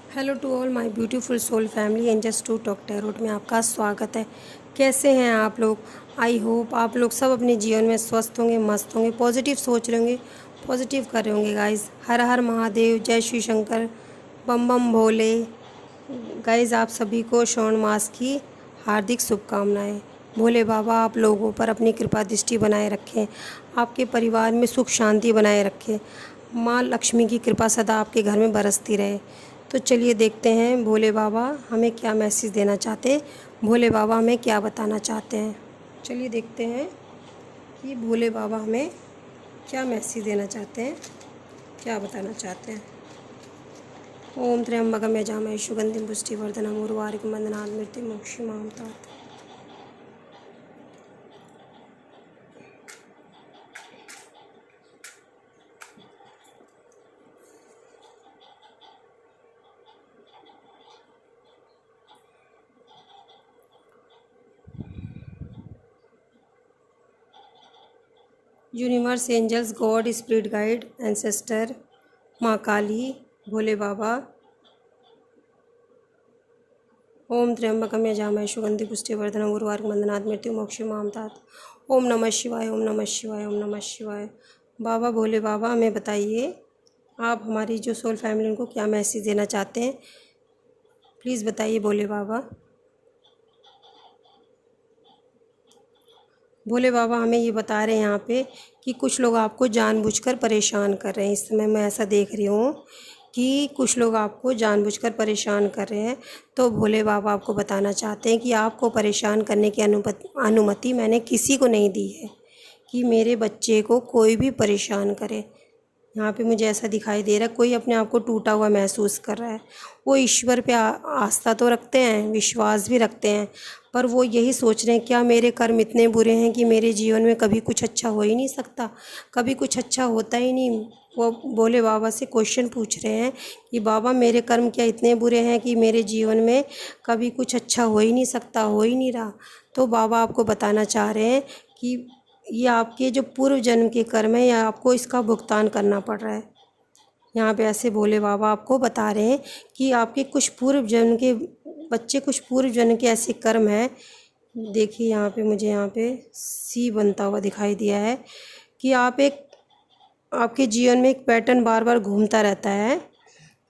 Hello to all my beautiful soul family angels to talk tarot में आपका स्वागत है। कैसे हैं आप लोग? आई होप आप लोग सब अपने जीवन में स्वस्थ होंगे, मस्त होंगे, पॉजिटिव सोच रहे होंगे, पॉजिटिव कर रहे होंगे। गाइस, हर हर महादेव, जय श्री शंकर, बम बम भोले। गाइस, आप सभी को श्रावण मास की हार्दिक शुभकामनाएं। भोले बाबा आप लोगों पर अपनी कृपा दृष्टि बनाए रखें, आपके परिवार में सुख शांति बनाए रखें, माँ लक्ष्मी की कृपा सदा आपके घर में बरसती रहे। तो चलिए देखते हैं भोले बाबा हमें क्या मैसेज देना चाहते हैं, भोले बाबा हमें क्या बताना चाहते हैं। चलिए देखते हैं कि भोले बाबा हमें क्या मैसेज देना चाहते हैं, क्या बताना चाहते हैं। ओम त्र्यंबकम यजामहे सुगंधिं पुष्टिवर्धनम् उर्वारुकं बन्धनात् मृत्युर्मोक्षमामृतात्। Universe, angels, god, spirit guide, ancestor, माँ काली, भोले बाबा। ओम त्र्यंबकम यजामहे सुगंधिं पुष्टिवर्धनम् उर्वारुकं बन्धनात् मृत्युर्मोक्षमामृतात्। ओम नमः शिवाय, ओम नमः शिवाय, ओम नमः शिवाय। बाबा भोले बाबा हमें बताइए आप हमारी जो सोल फैमिली को क्या मैसेज देना चाहते हैं, प्लीज़ बताइए भोले बाबा। भोले बाबा हमें ये बता रहे हैं यहाँ पे कि कुछ लोग आपको जानबूझकर परेशान कर रहे हैं। इस समय मैं ऐसा देख रही हूँ कि कुछ लोग आपको जानबूझकर परेशान कर रहे हैं। तो भोले बाबा आपको बताना चाहते हैं कि आपको परेशान करने की अनुमति मैंने किसी को नहीं दी है कि मेरे बच्चे को कोई भी परेशान करे। यहाँ पे मुझे ऐसा दिखाई दे रहा है कोई अपने आप को टूटा हुआ महसूस कर रहा है। वो ईश्वर पे आस्था तो रखते हैं, विश्वास भी रखते हैं, पर वो यही सोच रहे हैं क्या मेरे कर्म इतने बुरे हैं कि मेरे जीवन में कभी कुछ अच्छा हो ही नहीं सकता, कभी कुछ अच्छा होता ही नहीं। वो भोले बाबा से क्वेश्चन पूछ रहे हैं कि बाबा मेरे कर्म क्या इतने बुरे हैं कि मेरे जीवन में कभी कुछ अच्छा हो ही नहीं सकता, हो ही नहीं रहा। तो बाबा आपको बताना चाह रहे हैं कि ये आपके जो पूर्व जन्म के कर्म है या आपको इसका भुगतान करना पड़ रहा है। यहाँ पे ऐसे भोले बाबा आपको बता रहे हैं कि आपके कुछ पूर्व जन्म के बच्चे, कुछ पूर्व जन्म के ऐसे कर्म हैं। देखिए यहाँ पे मुझे यहाँ पे सी बनता हुआ दिखाई दिया है कि आपके जीवन में एक पैटर्न बार बार घूमता रहता है।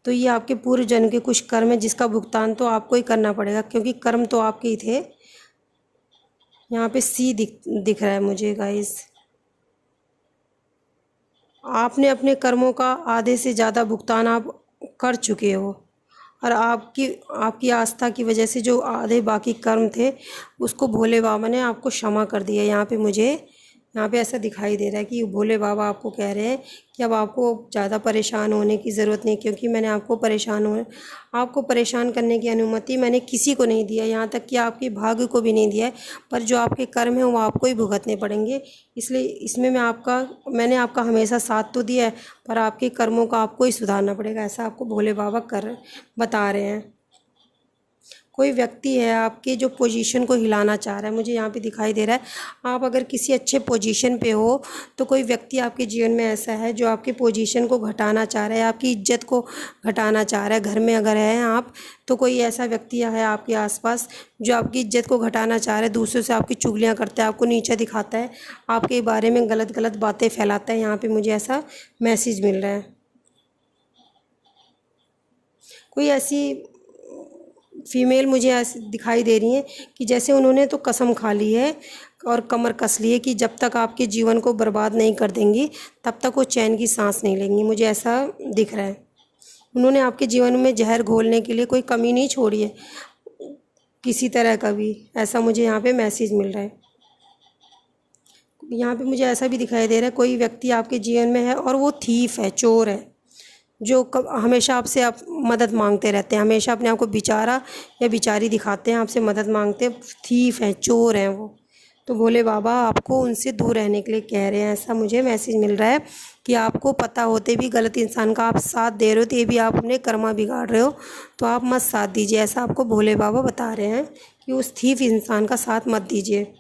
तो ये आपके पूर्व जन्म के कुछ कर्म है जिसका भुगतान तो आपको ही करना पड़ेगा, क्योंकि कर्म तो आपके ही थे। यहाँ पे सी दिख रहा है मुझे गाइस। आपने अपने कर्मों का आधे से ज़्यादा भुगतान आप कर चुके हो, और आपकी आस्था की वजह से जो आधे बाकी कर्म थे उसको भोले बाबा ने आपको क्षमा कर दिया। यहाँ पे ऐसा दिखाई दे रहा है कि भोले बाबा आपको कह रहे हैं कि अब आपको ज़्यादा परेशान होने की ज़रूरत नहीं, क्योंकि मैंने आपको परेशान करने की अनुमति मैंने किसी को नहीं दिया, यहाँ तक कि आपके भाग्य को भी नहीं दिया है। पर जो आपके कर्म हैं वो आपको ही भुगतने पड़ेंगे। इसलिए इसमें मैंने आपका हमेशा साथ तो दिया है, पर आपके कर्मों का आपको ही सुधारना पड़ेगा, ऐसा आपको भोले बाबा बता रहे हैं। कोई व्यक्ति है आपके जो पोजीशन को हिलाना चाह रहा है, मुझे यहाँ पे दिखाई दे रहा है। आप अगर किसी अच्छे पोजीशन पे हो तो कोई व्यक्ति आपके जीवन में ऐसा है जो आपके पोजीशन को घटाना चाह रहा है, आपकी इज्जत को घटाना चाह रहा है। घर में अगर हैं आप तो कोई ऐसा व्यक्ति है आपके आसपास जो आपकी इज्जत को घटाना चाह रहा है, दूसरों से आपकी चुगलियाँ करता है, आपको नीचा दिखाता है, आपके बारे में गलत गलत बातें फैलाता है। यहाँ पर मुझे ऐसा मैसेज मिल रहा है। कोई ऐसी फीमेल मुझे ऐसी दिखाई दे रही हैं कि जैसे उन्होंने तो कसम खा ली है और कमर कस ली है कि जब तक आपके जीवन को बर्बाद नहीं कर देंगी तब तक वो चैन की सांस नहीं लेंगी। मुझे ऐसा दिख रहा है उन्होंने आपके जीवन में जहर घोलने के लिए कोई कमी नहीं छोड़ी है किसी तरह का भी, ऐसा मुझे यहाँ पे मैसेज मिल रहा है। यहाँ पे मुझे ऐसा भी दिखाई दे रहा है कोई व्यक्ति आपके जीवन में है और वो थीफ है, चोर है, जो हमेशा आपसे आप मदद मांगते रहते हैं, हमेशा अपने आप को बेचारा या बेचारी दिखाते हैं, आपसे मदद मांगते हैं, थीफ हैं, चोर हैं वो। तो भोले बाबा आपको उनसे दूर रहने के लिए कह रहे हैं, ऐसा मुझे मैसेज मिल रहा है कि आपको पता होते भी गलत इंसान का आप साथ दे रहे हो तो ये भी आप अपने कर्मा बिगाड़ रहे हो, तो आप मत साथ दीजिए। ऐसा आपको भोले बाबा बता रहे हैं कि उस थीफ इंसान का साथ मत दीजिए।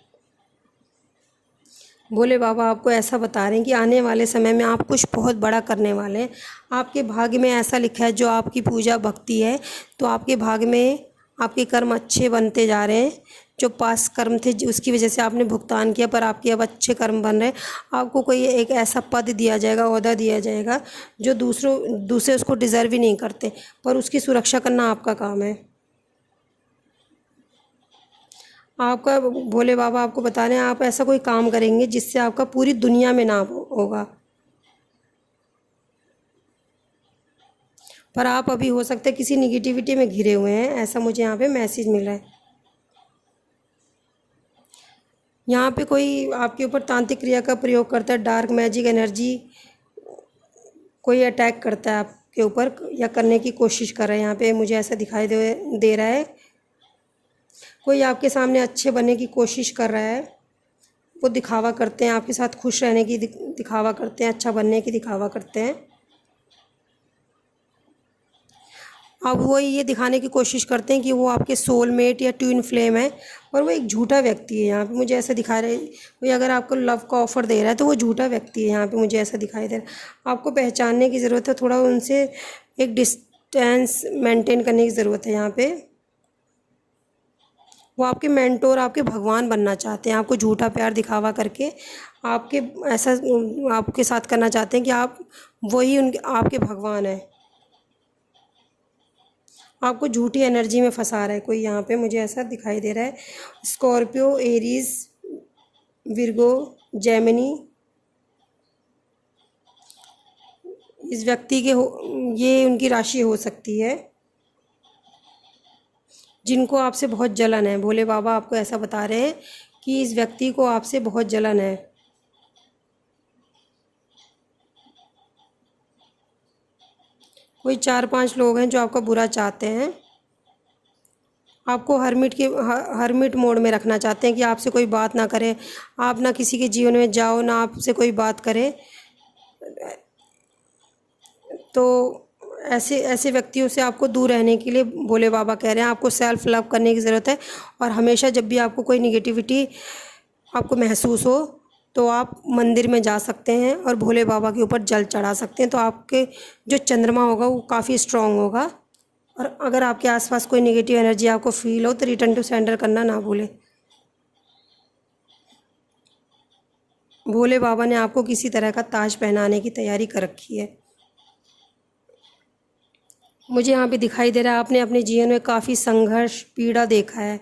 भोले बाबा आपको ऐसा बता रहे हैं कि आने वाले समय में आप कुछ बहुत बड़ा करने वाले हैं। आपके भाग्य में ऐसा लिखा है, जो आपकी पूजा भक्ति है, तो आपके भाग्य में आपके कर्म अच्छे बनते जा रहे हैं। जो पास कर्म थे उसकी वजह से आपने भुगतान किया, पर आपके अब अच्छे कर्म बन रहे हैं। आपको कोई एक ऐसा पद दिया जाएगा, ओहदा दिया जाएगा, जो दूसरे उसको डिज़र्व ही नहीं करते, पर उसकी सुरक्षा करना आपका काम है। आपका भोले बाबा आपको बता रहे हैं, आप ऐसा कोई काम करेंगे जिससे आपका पूरी दुनिया में नाम होगा। पर आप अभी हो सकता है किसी निगेटिविटी में घिरे हुए हैं, ऐसा मुझे यहाँ पे मैसेज मिल रहा है। यहाँ पे कोई आपके ऊपर तांत्रिक क्रिया का प्रयोग करता है, डार्क मैजिक एनर्जी कोई अटैक करता है आपके ऊपर या करने की कोशिश कर रहा है। यहाँ पे मुझे ऐसा दिखाई दे रहा है। कोई आपके सामने अच्छे बनने की कोशिश कर रहा है, वो दिखावा करते हैं आपके साथ, खुश रहने की दिखावा करते हैं, अच्छा बनने की दिखावा करते हैं। अब वो ये दिखाने की कोशिश करते हैं कि वो आपके सोलमेट या ट्विन फ्लेम है, पर वो एक झूठा व्यक्ति है। यहाँ पे मुझे ऐसा दिखा रहे कोई अगर आपको लव का ऑफ़र दे रहा है तो वो झूठा व्यक्ति है। यहाँ पे मुझे ऐसा दिखाई दे रहा है। आपको पहचानने की ज़रूरत है, थोड़ा उनसे एक डिस्टेंस मेंटेन करने की ज़रूरत है। यहाँ पे वो आपके मेंटोर, आपके भगवान बनना चाहते हैं। आपको झूठा प्यार दिखावा करके आपके ऐसा आपके साथ करना चाहते हैं कि आप वही उनके आपके भगवान हैं। आपको झूठी एनर्जी में फंसा रहा है कोई, यहाँ पे मुझे ऐसा दिखाई दे रहा है। स्कॉर्पियो, एरीज, विर्गो, जेमिनी, इस व्यक्ति के ये उनकी राशि हो सकती है, जिनको आपसे बहुत जलन है। भोले बाबा आपको ऐसा बता रहे हैं कि इस व्यक्ति को आपसे बहुत जलन है। कोई 4-5 लोग हैं जो आपका बुरा चाहते हैं, आपको हर्मिट मोड में रखना चाहते हैं कि आपसे कोई बात ना करे, आप ना किसी के जीवन में जाओ, ना आपसे कोई बात करे। तो ऐसे ऐसे व्यक्तियों से आपको दूर रहने के लिए भोले बाबा कह रहे हैं, आपको सेल्फ लव करने की ज़रूरत है। और हमेशा जब भी आपको कोई निगेटिविटी आपको महसूस हो तो आप मंदिर में जा सकते हैं और भोले बाबा के ऊपर जल चढ़ा सकते हैं। तो आपके जो चंद्रमा होगा वो काफ़ी स्ट्रॉन्ग होगा। और अगर आपके आसपास कोई नेगेटिव एनर्जी आपको फील हो तो रिटर्न टू सेंडर करना ना भूलें। भोले बाबा ने आपको किसी तरह का ताज पहनाने की तैयारी कर रखी है। मुझे यहाँ पे दिखाई दे रहा है आपने अपने जीवन में काफ़ी संघर्ष, पीड़ा देखा है,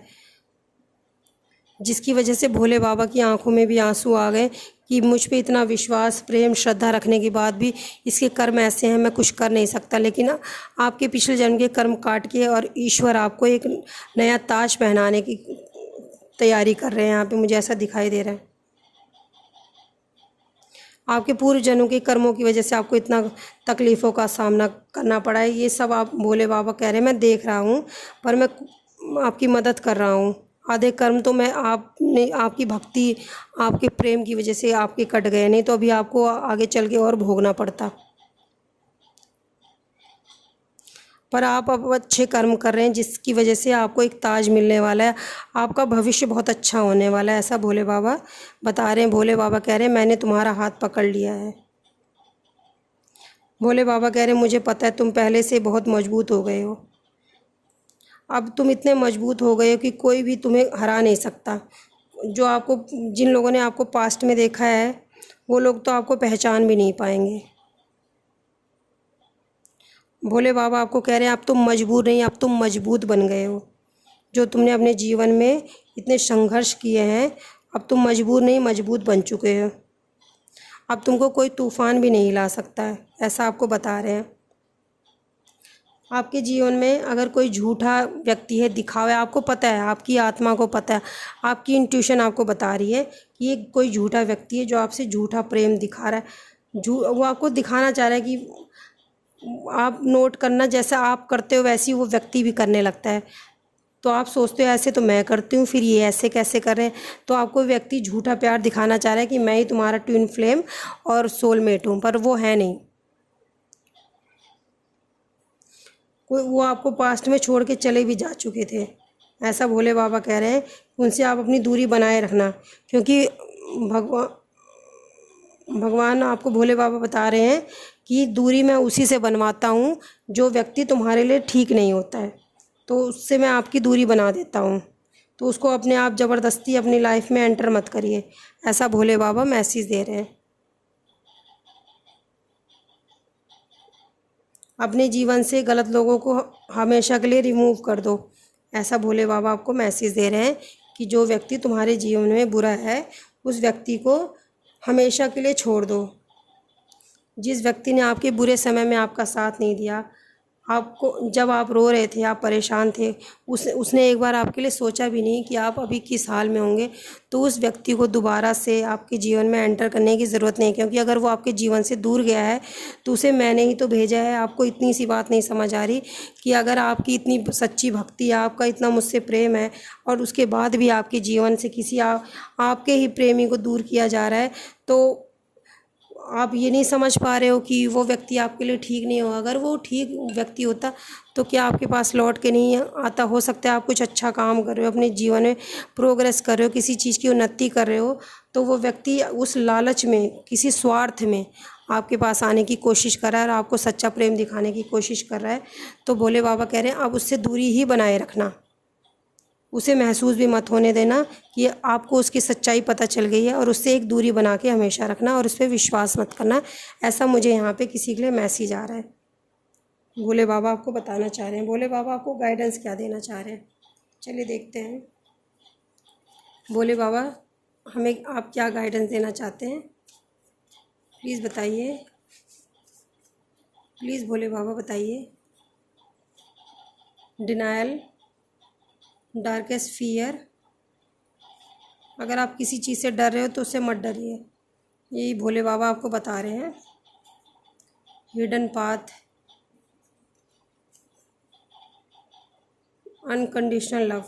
जिसकी वजह से भोले बाबा की आंखों में भी आंसू आ गए कि मुझ पे इतना विश्वास, प्रेम, श्रद्धा रखने के बाद भी इसके कर्म ऐसे हैं, मैं कुछ कर नहीं सकता। लेकिन आपके पिछले जन्म के कर्म काट के और ईश्वर आपको एक नया ताज पहनाने की तैयारी कर रहे हैं। यहाँ पे मुझे ऐसा दिखाई दे रहा है। आपके पूर्व जन्मों के कर्मों की वजह से आपको इतना तकलीफ़ों का सामना करना पड़ा है, ये सब आप भोले बाबा कह रहे हैं। मैं देख रहा हूँ, पर मैं आपकी मदद कर रहा हूँ। आधे कर्म तो मैं आपने आपकी भक्ति, आपके प्रेम की वजह से आपके कट गए, नहीं तो अभी आपको आगे चल के और भोगना पड़ता। पर आप अब अच्छे कर्म कर रहे हैं, जिसकी वजह से आपको एक ताज मिलने वाला है। आपका भविष्य बहुत अच्छा होने वाला है, ऐसा भोले बाबा बता रहे हैं। भोले बाबा कह रहे हैं मैंने तुम्हारा हाथ पकड़ लिया है। भोले बाबा कह रहे हैं मुझे पता है तुम पहले से बहुत मजबूत हो गए हो। अब तुम इतने मजबूत हो गए हो कि कोई भी तुम्हें हरा नहीं सकता। जिन लोगों ने आपको पास्ट में देखा है वो लोग तो आपको पहचान भी नहीं पाएंगे। भोले बाबा आपको कह रहे हैं अब तुम मजबूर नहीं, अब तुम मजबूत बन गए हो। जो तुमने अपने जीवन में इतने संघर्ष किए हैं, अब तुम मजबूर नहीं, मजबूत बन चुके हो। अब तुमको कोई तूफ़ान भी नहीं हिला सकता है, ऐसा आपको बता रहे हैं। आपके जीवन में अगर कोई झूठा व्यक्ति है, दिखावा है, आपको पता है, आपकी आत्मा को पता है, आपकी इंट्यूशन आपको बता रही है कि ये कोई झूठा व्यक्ति है जो आपसे झूठा प्रेम दिखा रहा है। वो आपको दिखाना चाह रहा है कि आप नोट करना, जैसा आप करते हो वैसे ही वो व्यक्ति भी करने लगता है। तो आप सोचते हो ऐसे तो मैं करती हूँ, फिर ये ऐसे कैसे कर रहे हैं। तो आपको व्यक्ति झूठा प्यार दिखाना चाह रहा है कि मैं ही तुम्हारा ट्विन फ्लेम और सोलमेट हूँ, पर वो है नहीं। वो आपको पास्ट में छोड़ के चले भी जा चुके थे, ऐसा भोले बाबा कह रहे हैं। उनसे आप अपनी दूरी बनाए रखना, क्योंकि भगवान आपको भोले बाबा बता रहे हैं कि दूरी मैं उसी से बनवाता हूँ जो व्यक्ति तुम्हारे लिए ठीक नहीं होता है, तो उससे मैं आपकी दूरी बना देता हूँ। तो उसको अपने आप ज़बरदस्ती अपनी लाइफ में एंटर मत करिए, ऐसा भोले बाबा मैसेज दे रहे हैं। अपने जीवन से गलत लोगों को हमेशा के लिए रिमूव कर दो, ऐसा भोले बाबा आपको मैसेज दे रहे हैं कि जो व्यक्ति तुम्हारे जीवन में बुरा है उस व्यक्ति को हमेशा के लिए छोड़ दो। जिस व्यक्ति ने आपके बुरे समय में आपका साथ नहीं दिया, आपको जब आप रो रहे थे, आप परेशान थे, उसने एक बार आपके लिए सोचा भी नहीं कि आप अभी किस हाल में होंगे, तो उस व्यक्ति को दोबारा से आपके जीवन में एंटर करने की ज़रूरत नहीं, क्योंकि अगर वो आपके जीवन से दूर गया है तो उसे मैंने ही तो भेजा है। आपको इतनी सी बात नहीं समझ आ रही कि अगर आपकी इतनी सच्ची भक्ति है, आपका इतना मुझसे प्रेम है, और उसके बाद भी आपके जीवन से किसी आपके ही प्रेमी को दूर किया जा रहा है, तो आप ये नहीं समझ पा रहे हो कि वो व्यक्ति आपके लिए ठीक नहीं हो। अगर वो ठीक व्यक्ति होता तो क्या आपके पास लौट के नहीं आता? हो सकता है आप कुछ अच्छा काम कर रहे हो, अपने जीवन में प्रोग्रेस कर रहे हो, किसी चीज़ की उन्नति कर रहे हो, तो वो व्यक्ति उस लालच में, किसी स्वार्थ में आपके पास आने की कोशिश कर रहा है और आपको सच्चा प्रेम दिखाने की कोशिश कर रहा है। तो भोले बाबा कह रहे हैं आप उससे दूरी ही बनाए रखना, उसे महसूस भी मत होने देना कि आपको उसकी सच्चाई पता चल गई है, और उससे एक दूरी बना के हमेशा रखना और उस पर विश्वास मत करना। ऐसा मुझे यहाँ पे किसी के लिए मैसेज आ रहा है, भोले बाबा आपको बताना चाह रहे हैं। भोले बाबा आपको गाइडेंस क्या देना चाह रहे हैं, चलिए देखते हैं। भोले बाबा हमें आप क्या गाइडेंस देना चाहते हैं, प्लीज़ बताइए, प्लीज़ भोले बाबा बताइए। डिनायल, डार्केस्ट फियर, अगर आप किसी चीज़ से डर रहे हो तो उससे मत डरिए, यही भोले बाबा आपको बता रहे हैं। हिडन पाथ, अनकंडीशनल लव,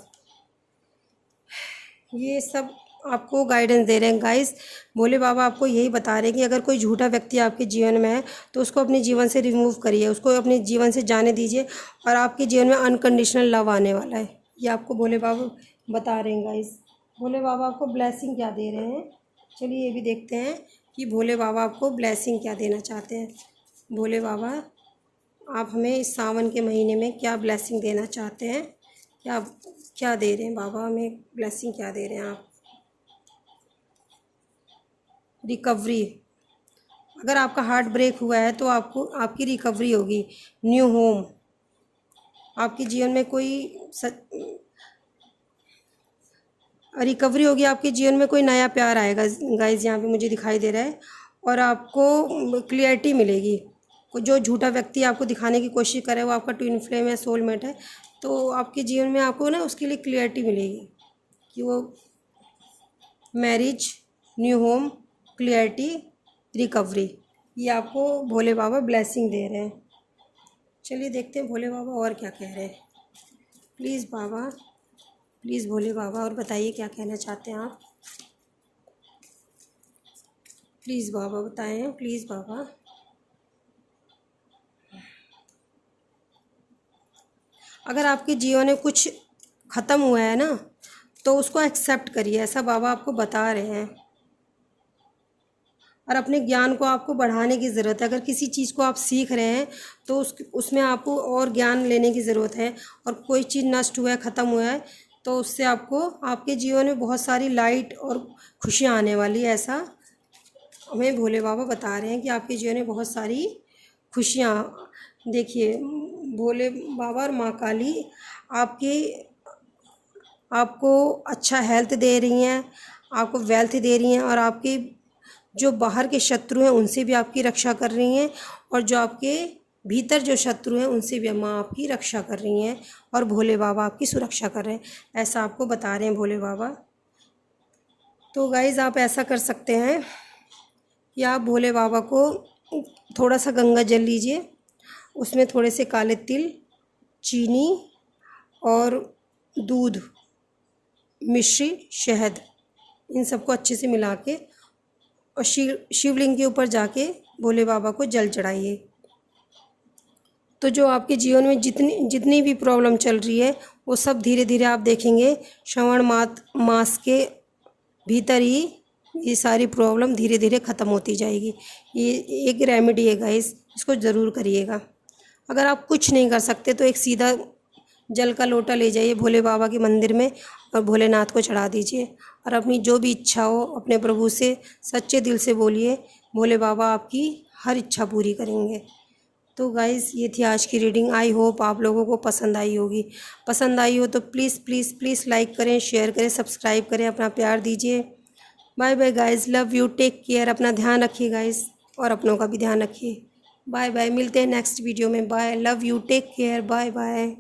ये सब आपको गाइडेंस दे रहे हैं गाइस। भोले बाबा आपको यही बता रहे हैं कि अगर कोई झूठा व्यक्ति आपके जीवन में है तो उसको अपने जीवन से रिमूव करिए, उसको अपने जीवन से जाने दीजिए, और आपके जीवन में अनकंडीशनल लव आने वाला है, ये आपको भोले बाबा बता रहे हैं गाइस। भोले बाबा आपको ब्लेसिंग क्या दे रहे हैं, चलिए ये भी देखते हैं कि भोले बाबा आपको ब्लेसिंग क्या देना चाहते हैं। भोले बाबा आप हमें इस सावन के महीने में क्या ब्लेसिंग देना चाहते हैं, क्या दे रहे हैं बाबा हमें, ब्लेसिंग क्या दे रहे हैं आप। रिकवरी, अगर आपका हार्ट ब्रेक हुआ है तो आपको आपकी रिकवरी होगी। न्यू होम, आपके जीवन में कोई रिकवरी होगी, आपके जीवन में कोई नया प्यार आएगा गाइस, यहाँ पे मुझे दिखाई दे रहा है, और आपको क्लियरिटी मिलेगी। जो झूठा व्यक्ति आपको दिखाने की कोशिश करे वो आपका ट्विन फ्लेम है, सोलमेट है, तो आपके जीवन में आपको ना उसके लिए क्लियरिटी मिलेगी कि वो marriage, new home, clarity, recovery, ये आपको भोले बाबा ब्लेसिंग दे रहे हैं। चलिए देखते हैं भोले बाबा और क्या कह रहे हैं। प्लीज़ बाबा, प्लीज़ भोले बाबा और बताइए क्या कहना चाहते हैं आप, प्लीज़ बाबा बताएं, प्लीज़ बाबा। अगर आपके जीवन में कुछ ख़त्म हुआ है ना तो उसको एक्सेप्ट करिए, ऐसा बाबा आपको बता रहे हैं। और अपने ज्ञान को आपको बढ़ाने की ज़रूरत है। अगर किसी चीज़ को आप सीख रहे हैं तो उसमें आपको और ज्ञान लेने की ज़रूरत है, और कोई चीज़ नष्ट हुआ है, ख़त्म हुआ है, तो उससे आपको आपके जीवन में बहुत सारी लाइट और खुशियाँ आने वाली है, ऐसा हमें भोले बाबा बता रहे हैं कि आपके जीवन में बहुत सारी खुशियाँ। देखिए भोले बाबा और माँ काली आपको अच्छा हेल्थ दे रही हैं, आपको वेल्थ दे रही हैं, और आपके जो बाहर के शत्रु हैं उनसे भी आपकी रक्षा कर रही हैं, और जो आपके भीतर जो शत्रु हैं उनसे भी माँ आपकी रक्षा कर रही हैं, और भोले बाबा आपकी सुरक्षा कर रहे हैं, ऐसा आपको बता रहे हैं भोले बाबा। तो गाइज़ आप ऐसा कर सकते हैं कि आप भोले बाबा को थोड़ा सा गंगा जल लीजिए, उसमें थोड़े से काले तिल, चीनी और दूध, मिश्री, शहद, इन सबको अच्छे से मिला के और शिवलिंग के ऊपर जाके भोले बाबा को जल चढ़ाइए। तो जो आपके जीवन में जितनी भी प्रॉब्लम चल रही है वो सब धीरे धीरे आप देखेंगे श्रावण मास के भीतर ही ये सारी प्रॉब्लम धीरे धीरे ख़त्म होती जाएगी। ये एक रेमेडी है गाइस, इसको ज़रूर करिएगा। अगर आप कुछ नहीं कर सकते तो एक सीधा जल का लोटा ले जाइए भोले बाबा के मंदिर में और भोलेनाथ को चढ़ा दीजिए और अपनी जो भी इच्छा हो अपने प्रभु से सच्चे दिल से बोलिए, भोले बाबा आपकी हर इच्छा पूरी करेंगे। तो गाइज़ ये थी आज की रीडिंग। आई होप आप लोगों को पसंद आई होगी। पसंद आई हो तो प्लीज़ प्लीज़ प्लीज़ लाइक करें, शेयर करें, सब्सक्राइब करें, अपना प्यार दीजिए। Bye bye guys, love you, take care, अपना ध्यान रखिए गाइज़ और अपनों का भी ध्यान रखिए। बाय बाय, मिलते हैं नेक्स्ट वीडियो में। Bye, love you, take care, bye bye.